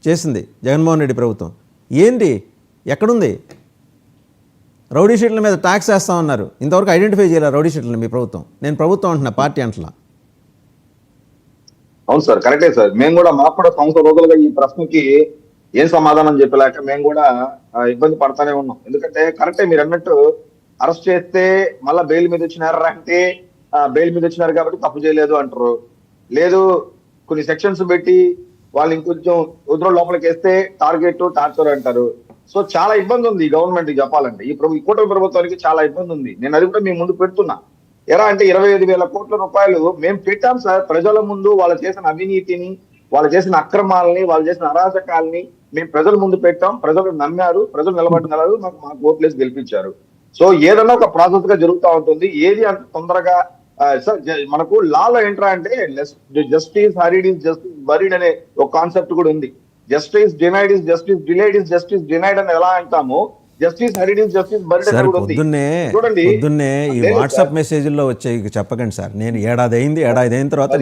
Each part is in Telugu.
చేసింది జగన్మోహన్ రెడ్డి ప్రభుత్వం. ఏంటి ఎక్కడుంది? రౌడీ షీట్ల మీద ట్యాక్స్ వేస్తామన్నారు, ఇంతవరకు ఐడెంటిఫై చేయలేదు రౌడీ షీట్లను మీ ప్రభుత్వం. నేను ప్రభుత్వం అంటున్నా, పార్టీ అంటలా. అవును సార్, కరెక్టే సార్. మేము కూడా మాకు కూడా సంవత్సరం రోజులుగా ఈ ప్రశ్నకి ఏం సమాధానం చెప్పలేక మేము కూడా ఇబ్బంది పడతానే ఉన్నాం. ఎందుకంటే కరెక్టే మీరు అన్నట్టు, అరెస్ట్ చేస్తే మళ్ళీ బెయిల్ మీద వచ్చినారా అంటే బెయిల్ మీద వచ్చినారు కాబట్టి తప్పు చేయలేదు అంటారు. లేదు కొన్ని సెక్షన్స్ పెట్టి వాళ్ళు ఇంకొంచెం ఉద్ర లోపలికి వేస్తే టార్గెట్ టార్చర్ అంటారు. సో చాలా ఇబ్బంది ఉంది ఈ గవర్నమెంట్ చెప్పాలంటే. ఈ కూటమి ప్రభుత్వానికి చాలా ఇబ్బంది ఉంది. నేను అది కూడా మీ ముందు పెడుతున్నా. ఎలా అంటే 25,000 కోట్ల రూపాయలు మేము పెట్టాం సార్ ప్రజల ముందు. వాళ్ళు చేసిన అవినీతిని, వాళ్ళు చేసిన అక్రమాలని, వాళ్ళు చేసిన అరాచకాలని మేము ప్రజల ముందు పెట్టాం. ప్రజలు నమ్మారు, ప్రజలు నిలబడినారు, మాకు ఓట్లేసి గెలిపించారు. సో ఏదన్నా ఒక ప్రాసెస్ గా జరుగుతూ ఉంటుంది. ఏది అంత తొందరగా సార్ మనకు లాలో ఏంట్రా అంటే justice hurried is justice buried అనే ఒక కాన్సెప్ట్ కూడా ఉంది. Justice denied is justice delayed is justice denied అని ఎలా అంటామో, justice hurried is justice buried అని కూడా ఉంది. పొద్దున్నే ఈ వాట్సాప్ మెసేజ్ల్లో వచ్చే చెప్పకండి సార్. నేను ఏడాది అయిన తర్వాత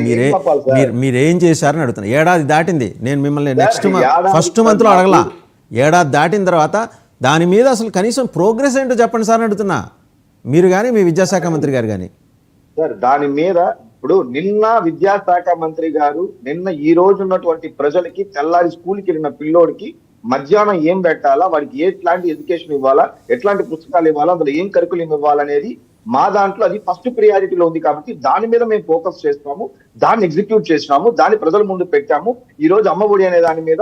మీరేం చేశారని అడుగుతున్నా. ఏడాది దాటింది, నేను మిమ్మల్ని ఫస్ట్ మంత్ లో అడగలా. ఏడాది దాటిన తర్వాత దాని మీద అసలు కనీసం ప్రోగ్రెస్ ఏంటో చెప్పండి సార్ అని అడుగుతున్నా. మీరు కానీ మీ విద్యాశాఖ మంత్రి గారు కానీ. సార్ దాని మీద ఇప్పుడు నిన్న విద్యాశాఖ మంత్రి గారు నిన్న ఈ రోజు ఉన్నటువంటి ప్రజలకి తెల్లారి స్కూల్కి వెళ్ళిన పిల్లోడికి మధ్యాహ్నం ఏం పెట్టాలా, వాడికి ఎట్లాంటి ఎడ్యుకేషన్ ఇవ్వాలా, ఎట్లాంటి పుస్తకాలు ఇవ్వాలా, అందులో ఏం కరికులం ఇవ్వాలనేది మా దాంట్లో అది ఫస్ట్ ప్రియారిటీలో ఉంది. కాబట్టి దాని మీద మేము ఫోకస్ చేస్తాము, దాన్ని ఎగ్జిక్యూట్ చేసినాము, దాన్ని ప్రజల ముందు పెట్టాము. ఈ రోజు అమ్మఒడి అనే దాని మీద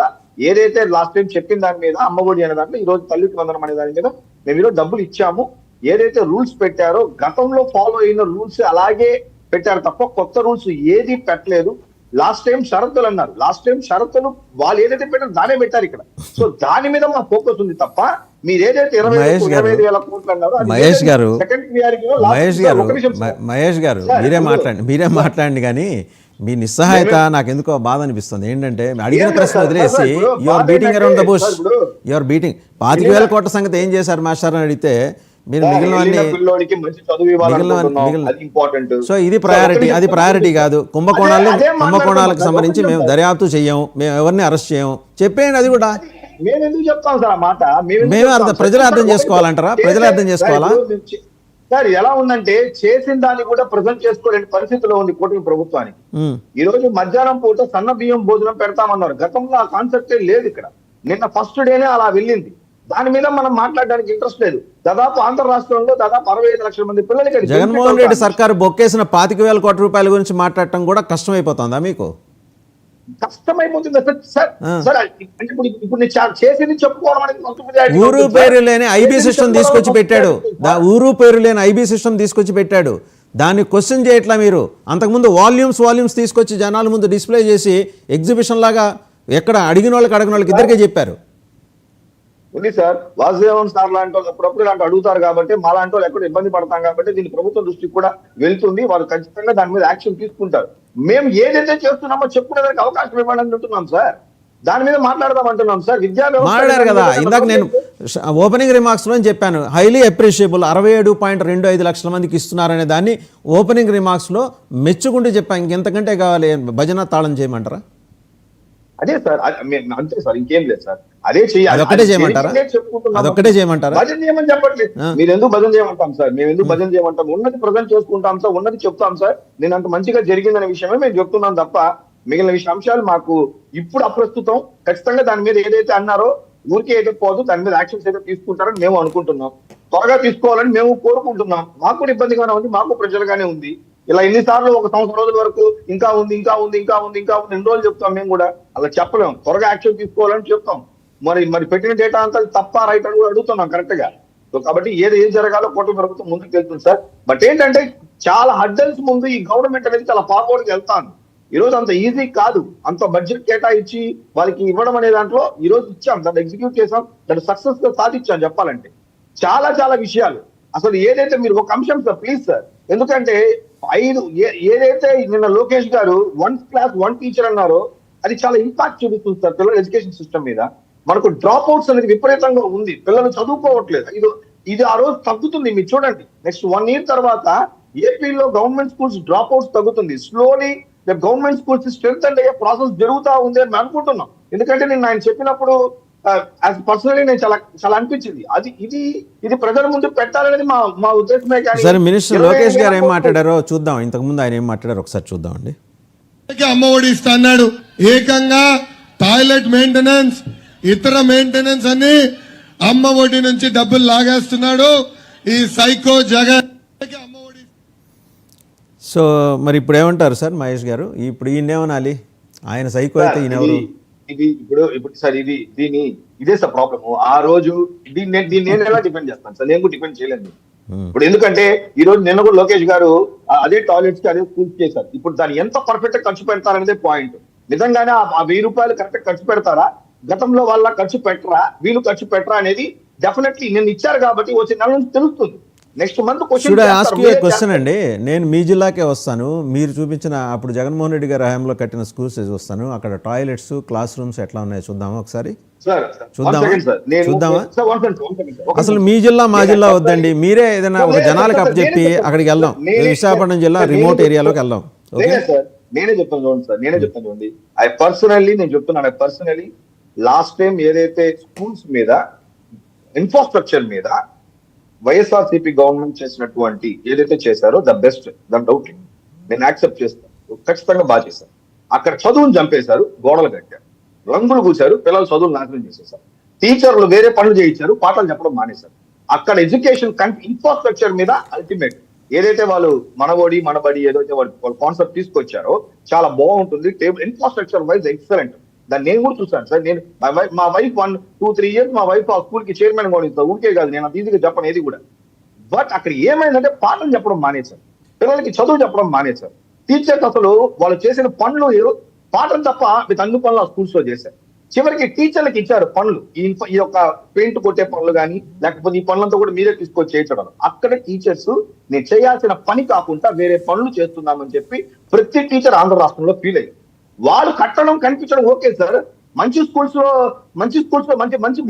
ఏదైతే లాస్ట్ టైం చెప్పిన దాని మీద అమ్మఒడి అనే దాంట్లో ఈ రోజు తల్లికి వందనం అనే దాని మీద మేము ఈరోజు డబ్బులు ఇచ్చాము. ఏదైతే రూల్స్ పెట్టారో గతంలో ఫాలో అయిన రూల్స్ అలాగే పెట్టారు తప్ప కొత్త రూల్స్ ఏది పెట్టలేదు. లాస్ట్ టైం షరతులు అన్నారు, లాస్ట్ టైం షరతులు వాళ్ళు ఏదైతే పెట్టారో దానే పెట్టారు ఇక్కడ. సో దాని మీద మా ఫోకస్ ఉంది తప్ప మీరు ఏదైతే 25,000 కోట్లు అన్నారో మహేష్ గారు మీరే మాట్లాడండి. కానీ మీ నిస్సహాయత నాకు ఎందుకో బాధ అనిపిస్తుంది. ఏంటంటే అడిగిన ప్రశ్న వదిలేసి your beating around the bush, your beating. 25,000 కోట్ల సంగతి ఏం చేశారు మాస్టర్ అని అడిగితే మీరు సో ఇది ప్రయారిటీ, అది ప్రయారిటీ కాదు. కుంభకోణాలకు సంబంధించి మేము దర్యాప్తు చెయ్యం, మేము ఎవరిని అరెస్ట్ చేయం చెప్పేయండి. అది కూడా మేము ఎందుకు చెప్తాం సార్ ఆ మాట? ప్రజలు అర్థం చేసుకోవాలంటారా? ప్రజలు అర్థం చేసుకోవాలా సార్? ఎలా ఉందంటే చేసిన దాన్ని కూడా ప్రజెంట్ చేసుకోలేని పరిస్థితిలో ఉంది కూటమి ప్రభుత్వానికి. ఈ రోజు మధ్యాహ్నం పూట సన్న బియ్యం భోజనం పెడతామన్నారు. గతంలో ఆ కాన్సెప్టే లేదు ఇక్కడ. నిన్న ఫస్ట్ డేనే అలా వెళ్ళింది. దాని మీద మనం మాట్లాడడానికి ఇంట్రెస్ట్ లేదు. దాదాపు ఆంధ్ర రాష్ట్రంలో దాదాపు 65 లక్షల మంది పిల్లలకి జగన్మోహన్ రెడ్డి సర్కారు బొక్కేసిన 25,000 కోట్ల రూపాయల గురించి మాట్లాడటం కూడా కష్టమైపోతుందా మీకు? కష్టమైపోతుంది సార్. సార్ ఇప్పుడు చేసింది చెప్పుకోవడం అనేది ఊరు పేరు లేని ఐబీ సిస్టమ్ తీసుకొచ్చి పెట్టాడు. ఊరు పేరు లేని ఐబీ సిస్టమ్ తీసుకొచ్చి పెట్టాడు. దాన్ని క్వశ్చన్ చేయట్లా మీరు. అంతకుముందు వాల్యూమ్స్ తీసుకొచ్చి జనాల ముందు డిస్ప్లే చేసి ఎగ్జిబిషన్ లాగా ఎక్కడ అడిగిన వాళ్ళకి ఇద్దరికే చెప్పారు. ఉంది సార్. వాసుదేవన్ సార్ లాంటి వాళ్ళు అప్పుడప్పుడు ఇలాంటి అడుగుతారు కాబట్టి మా లాంటి వాళ్ళు ఎక్కడ ఇబ్బంది పడతాం కాబట్టి దీన్ని ప్రభుత్వం దృష్టికి కూడా వెళ్తుంది. వాళ్ళు ఖచ్చితంగా దాని మీద యాక్షన్ తీసుకుంటారు. మేము ఏదైతే చేస్తున్నామో చెప్పుకునేదానికి అవకాశం ఇవ్వండి అంటున్నాం సార్. దాని మీద మాట్లాడదాం అంటున్నాం సార్. మాట్లాడారు కదా ఇందాక నేను ఓపెనింగ్ రిమార్క్స్ లో చెప్పాను. హైలీ అప్రిషియబుల్ 67.25 లక్షల మందికి ఇస్తున్నారనే దాన్ని ఓపెనింగ్ రిమార్క్స్ లో మెచ్చుకుంటూ చెప్పాను. ఇంకెంతకంటే కావాలి? భజన తాళం చేయమంటారా? అదే సార్, అంతే సార్, ఇంకేం లేదు సార్. అదే చేయాలి. అదొక్కటే చేయమంటారా? భజన చేయమని చెప్పట్లేదు. మీరు ఎందుకు భజన చేయమంటాం సార్? మేము ఎందుకు భజన చేయమంటాం? ఉన్నది ప్రజెంట్ చేసుకుంటాం సార్, ఉన్నది చెప్తాం సార్. నేను అంత మంచిగా జరిగిందనే విషయమే మేము చెప్తున్నాం తప్ప మిగిలిన అంశాలు మాకు ఇప్పుడు అప్రస్తుతం. ఖచ్చితంగా దాని మీద ఏదైతే అన్నారో ఊరికే అయితే పోదు, దాని మీద యాక్షన్స్ అయితే తీసుకుంటారని మేము అనుకుంటున్నాం. త్వరగా తీసుకోవాలని మేము కోరుకుంటున్నాం. మాకు కూడా ఇబ్బందిగానే ఉంది, మాకు ప్రజలుగానే ఉంది. ఇలా ఎన్నిసార్లు ఒక సంవత్సరం రోజుల వరకు ఇంకా ఉంది ఎన్ని రోజులు చెప్తాం? మేము కూడా అలా చెప్పలేము. త్వరగా యాక్షన్ తీసుకోవాలని చెప్తాం. మరి పెట్టిన డేటా అంతా తప్ప రైట్ అని కూడా అడుగుతున్నాం కరెక్ట్ గా. సో కాబట్టి ఏం జరగాలో కూటమి ప్రభుత్వం ముందుకు వెళ్తుంది సార్. బట్ ఏంటంటే చాలా హడ్డల్స్ ముందు ఈ గవర్నమెంట్ అనేది చాలా ఫార్వర్డ్కి వెళ్తాను. ఈ రోజు అంత ఈజీ కాదు. అంత బడ్జెట్ కేటాయించి వాళ్ళకి ఇవ్వడం అనే దాంట్లో ఈ రోజు ఇచ్చాం, దాన్ని ఎగ్జిక్యూట్ చేసాం, దాన్ని సక్సెస్ గా సాధించాం. చెప్పాలంటే చాలా విషయాలు. అసలు ఏదైతే మీరు ఒక అంశం సార్ ప్లీజ్ సార్, ఎందుకంటే ఏదైతే నిన్న లోకేష్ గారు 1th క్లాస్ 1 టీచర్ అన్నారో అది చాలా ఇంపాక్ట్ చూపిస్తుంది సార్ పిల్లల ఎడ్యుకేషన్ సిస్టమ్ మీద. మనకు డ్రాప్ అవుట్స్ అనేది విపరీతంగా ఉంది. పిల్లలు చదువుకోవట్లేదు. ఇది ఆ రోజు తగ్గుతుంది. మీరు చూడండి నెక్స్ట్ 1 year తర్వాత ఏపీలో గవర్నమెంట్ స్కూల్స్ డ్రాప్ అవుట్స్ తగ్గుతుంది. స్లోలీ గవర్నమెంట్ స్కూల్స్ స్ట్రెంత్ అయ్యే ప్రాసెస్ జరుగుతూ ఉంది అని మేము అనుకుంటున్నాం. ఎందుకంటే నేను ఆయన చెప్పినప్పుడు పర్సనలీ నేను చాలా చాలా అనిపించింది. అది ఇది ప్రజల ముందు పెట్టాలనేది మా ఉద్దేశమే. కానీ సరే, మినిస్టర్ లోకేష్ గారు ఏం మాట్లాడారో చూద్దాం. ఇంతకుముందు ఆయన ఏం మాట్లాడారో ఒకసారి చూద్దామండి. అమ్మఒడి ఇస్తా అన్నాడు. ఏకంగా టాయిలెట్ మెయింటెనెన్స్, ఇతర మెయింటెనెన్స్ అని అమ్మఒడి నుంచి డబ్బులు లాగేస్తున్నాడు ఈ సైకో జగన్. అమ్మఒడి సో మరి ఇప్పుడు ఏమంటారు సార్ మహేష్ గారు? ఇప్పుడు ఈయనేమనాలి? ఆయన సైకో అయితే ఈయన ఎవరు? ఇది ఇప్పుడు సార్ ఇదే సార్ ప్రాబ్లమ్. ఆ రోజు దీన్ని నేను ఎలా డిపెండ్ చేస్తాను సార్? నేను కూడా డిపెండ్ చేయలేను ఇప్పుడు. ఎందుకంటే ఈ రోజు నిన్న కూడా లోకేష్ గారు అదే టాయిలెట్స్ కి అదే స్కూల్స్ చేశారు. ఇప్పుడు దాన్ని ఎంత పర్ఫెక్ట్ గా ఖర్చు పెడతారనేదే పాయింట్. నిజంగానే ఆ 1000 రూపాయలు కరెక్ట్ ఖర్చు పెడతారా? గతంలో వాళ్ళ ఖర్చు పెట్టరా, వీళ్ళు ఖర్చు పెట్టరా అనేది డెఫినెట్లీ నేను ఇచ్చారు కాబట్టి వచ్చే నెల నుంచి తెలుస్తుంది. నెక్స్ట్ మంత్ క్వశ్చన్ అండి. నేను మీ జిల్లాకే వస్తాను. మీరు చూపించిన అప్పుడు జగన్మోహన్ రెడ్డి గారి హయాంలో కట్టిన స్కూల్స్ వస్తాను. అక్కడ టాయిలెట్స్, క్లాస్ రూమ్స్ ఎట్లా ఉన్నాయో చూద్దామా ఒకసారి? చూద్దామా? అసలు మీ జిల్లా మా జిల్లా వద్దండి. మీరే ఏదైనా ఒక జనాలకు అప్పచెప్పి అక్కడికి వెళ్దాం. విశాఖపట్నం జిల్లా రిమోట్ ఏరియాలోకి వెళ్దాం. నేనే చెప్తాను చూడండి సార్, చూడండి. నేను చెప్తున్నాను లాస్ట్ టైం ఏదైతే స్కూల్స్ మీద, ఇన్ఫ్రాస్ట్రక్చర్ మీద వైఎస్ఆర్సీపీ గవర్నమెంట్ చేసినటువంటి ఏదైతే చేశారో ద బెస్ట్, దాని డౌట్ నేను యాక్సెప్ట్ చేస్తాను. ఖచ్చితంగా బాగా చేశారు. అక్కడ చదువును చంపేశారు, గోడలు కట్టారు, రంగులు పూశారు, పిల్లలు చదువులు నాశనం చేసేసారు. టీచర్లు వేరే పనులు చేయించారు, పాఠాలు చెప్పడం మానేశారు. అక్కడ ఎడ్యుకేషన్ ఇన్ఫ్రాస్ట్రక్చర్ మీద అల్టిమేట్ ఏదైతే వాళ్ళు మనబడి ఏదైతే వాళ్ళు కాన్సెప్ట్ తీసుకొచ్చారో చాలా బాగుంటుంది. Infrastructure wise excellent. దాన్ని నేను కూడా చూసాను సార్. నేను మా వైఫ్ 1-2-3 years మా వైఫ్ ఆ స్కూల్ కి చైర్మన్ కూడా ఇస్తాను. ఊరికే కాదు, నేను అది ఈజీగా చెప్పను ఏది కూడా. బట్ అక్కడ ఏమైందంటే పాఠం చెప్పడం మానేశారు, పిల్లలకి చదువు చెప్పడం మానేశారు. టీచర్స్ అసలు వాళ్ళు చేసిన పనులు పాఠం తప్ప మిగతా అన్ని పనులు ఆ స్కూల్స్ లో చేశారు. చివరికి టీచర్లకు ఇచ్చారు పనులు, ఈ యొక్క పెయింట్ కొట్టే పనులు కానీ లేకపోతే ఈ పనులంతా కూడా మీరే తీసుకొచ్చి చేయించడం. అక్కడ టీచర్స్ నేను చేయాల్సిన పని కాకుండా వేరే పనులు చేస్తున్నామని చెప్పి ప్రతి టీచర్ ఆంధ్ర రాష్ట్రంలో ఫీల్ అయ్యారు. వాళ్ళు కట్టడం కనిపించడం ఓకే సార్. మంచి స్కూల్స్ లో మంచి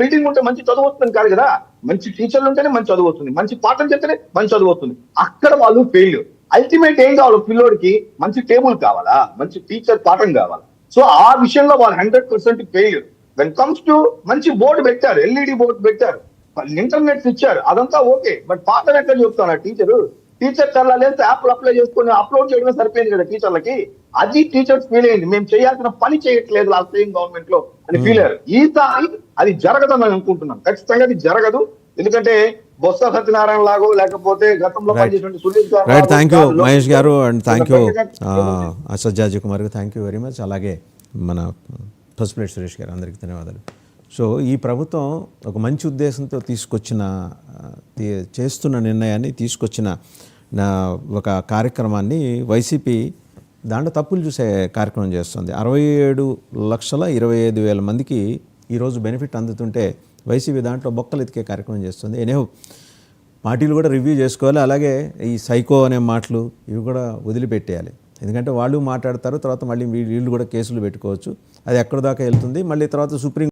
బిల్డింగ్ ఉంటే మంచి చదువు వస్తుంది కాదు కదా. మంచి టీచర్లు ఉంటేనే మంచి చదువు వస్తుంది, మంచి పాఠం చెప్తేనే మంచి చదువు వస్తుంది. అక్కడ వాళ్ళు ఫెయిల్. అల్టిమేట్ ఏం కావాలి? పిల్లోడికి మంచి టేబుల్ కావాలా, మంచి టీచర్ పాఠం కావాలా. సో ఆ విషయంలో వాళ్ళు 100% ఫెయిల్యూర్. వెన్ కమ్స్ టు మంచి బోర్డు పెట్టారు, ఎల్ఈడి బోర్డు పెట్టారు, ఇంటర్నెట్ ఇచ్చారు, అదంతా ఓకే. బట్ పాఠం ఎక్కడ చెప్తాను? టీచర్ చల్లాలేస్తే యాప్లు అప్లై చేసుకుని అప్లోడ్ చేయడమే సరిపోయింది కదా టీచర్లకి. అది టీచర్స్ ఫీల్ అయింది, మేము చేయాల్సిన పని చేయట్లేదు లాస్ట్ టైం గవర్నమెంట్ లో అని ఫీల్ అయ్యారు. ఈసారి అది జరగదని నేను అనుకుంటున్నాను. ఖచ్చితంగా అది జరగదు. ఎందుకంటే బొత్స సత్యనారాయణ లాగో లేకపోతే గతంలో పనిచేసినటువంటి సునీల్ గారు. రైట్, థ్యాంక్ యూ మహేష్ గారు, అండ్ థ్యాంక్ యూ సజ్జాజీ కుమార్ గారు, థ్యాంక్ యూ వెరీ మచ్. అలాగే మన ఫస్ట్ ప్లేట్ సురేష్ గారు, అందరికీ ధన్యవాదాలు. సో ఈ ప్రభుత్వం ఒక మంచి ఉద్దేశంతో చేస్తున్న నిర్ణయాన్ని తీసుకొచ్చిన ఒక కార్యక్రమాన్ని వైసీపీ దాంట్లో తప్పులు చూసే కార్యక్రమం చేస్తుంది. 67,25,000 మందికి ఈరోజు బెనిఫిట్ అందుతుంటే వైసీపీ దాంట్లో బొక్కలు ఎతికే కార్యక్రమం చేస్తుంది. ఎనేహో పార్టీలు కూడా రివ్యూ చేసుకోవాలి. అలాగే ఈ సైకో అనే మాటలు ఇవి కూడా వదిలిపెట్టేయాలి. ఎందుకంటే వాళ్ళు మాట్లాడతారు, తర్వాత మళ్ళీ వీళ్ళు కూడా కేసులు పెట్టుకోవచ్చు. అది ఎక్కడి దాకా వెళ్తుంది, మళ్ళీ తర్వాత సుప్రీం